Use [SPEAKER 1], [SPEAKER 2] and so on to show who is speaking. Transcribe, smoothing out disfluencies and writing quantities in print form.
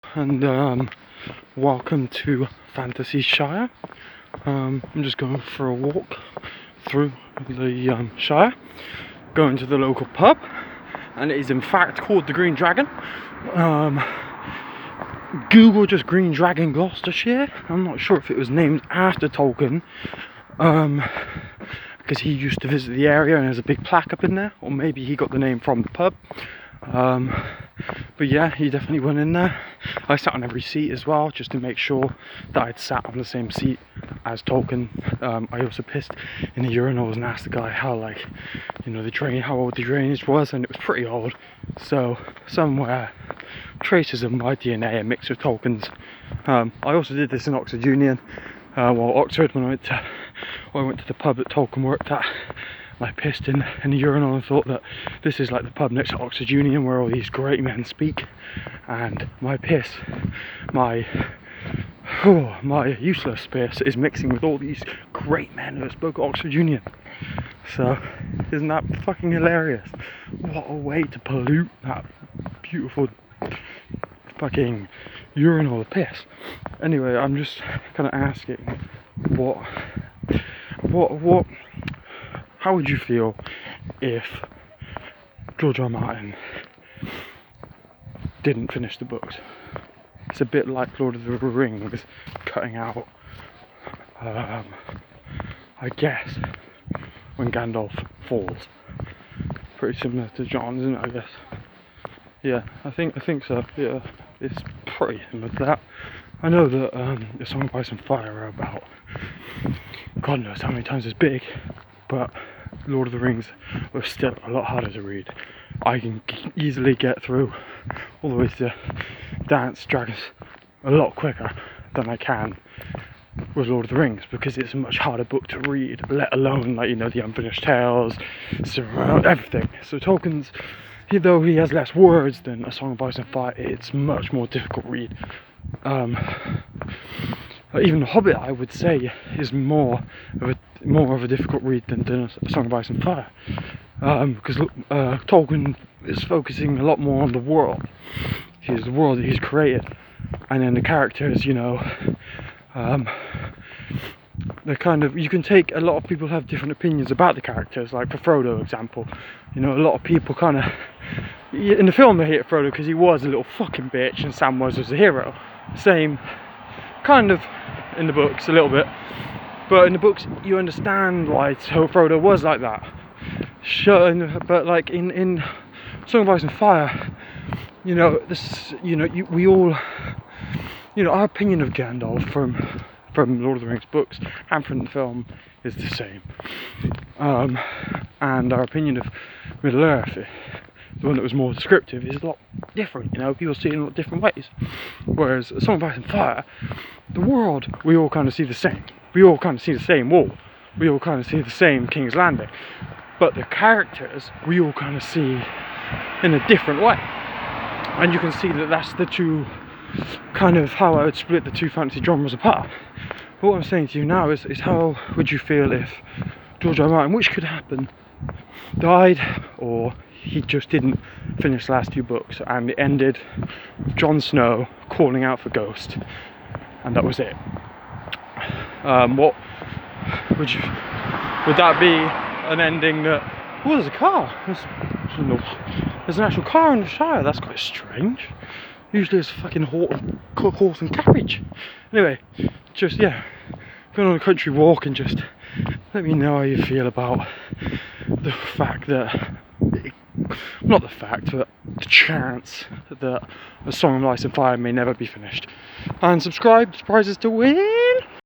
[SPEAKER 1] And welcome to Fantasy Shire. I'm just going for a walk through the Shire, going to the local pub, and it is in fact called the Green Dragon. Google just Green Dragon Gloucestershire. I'm not sure if it was named after Tolkien, because he used to visit the area and there's a big plaque up in there, or maybe he got the name from the pub. But yeah, he definitely went in there. I sat on every seat as well, just to make sure that I'd sat on the same seat as Tolkien. I also pissed in the urinals and asked the guy how, how old the drainage was, and it was pretty old. So somewhere, traces of my DNA are mixed with Tolkien's. I also did this in Oxford Union, Oxford, when I went to the pub that Tolkien worked at. I pissed in the urinal and thought that this is like the pub next to Oxford Union where all these great men speak, and my piss, my useless piss, is mixing with all these great men who spoke at Oxford Union. So isn't that fucking hilarious? What a way to pollute that beautiful fucking urinal of piss. Anyway, I'm just kind of asking, how would you feel if George R. R. Martin didn't finish the books? It's a bit like Lord of the Rings cutting out, I guess, when Gandalf falls. Pretty similar to John, isn't it, I guess? Yeah, I think so. Yeah, it's pretty similar to that. I know that the Song of Ice and Fire are about God knows how many times as big, but Lord of the Rings was still a lot harder to read. I can easily get through all the way to Dance Dragons a lot quicker than I can with Lord of the Rings, because it's a much harder book to read, let alone the unfinished tales, everything. So Tolkien's, though he has less words than A Song of Ice and Fire, it's much more difficult read. Even The Hobbit, I would say, is more of a difficult read than A Song of Ice and Fire, because Tolkien is focusing a lot more on the world. He's the world that he's created, and then the characters. They're kind of, you can take, a lot of people have different opinions about the characters. Like for Frodo, example, a lot of people kind of, in the film they hate Frodo because he was a little fucking bitch, and Sam was as a hero. Same kind of in the books a little bit, but in the books you understand why Frodo was like that. But like in Song of Ice and Fire, we all, our opinion of Gandalf from Lord of the Rings books and from the film is the same, and our opinion of Middle Earth, the one that was more descriptive, is a lot different. People see it in a lot of different ways. Whereas A Song of Ice and Fire, the world, we all kind of see the same. We all kind of see the same wall. We all kind of see the same King's Landing. But the characters, we all kind of see in a different way. And you can see that that's the two, kind of how I would split the two fantasy genres apart. But what I'm saying to you now is how would you feel if George R. R. Martin, which could happen, died, or he just didn't finish the last two books, and it ended with Jon Snow calling out for Ghost, and that was it. What would that be? An ending that, there's a car. There's an actual car in the Shire. That's quite strange. Usually it's a fucking horse and carriage. Anyway, just going on a country walk, and just let me know how you feel about the fact that, not the fact, but the chance that A Song of Ice and Fire may never be finished. And subscribe, prizes to win!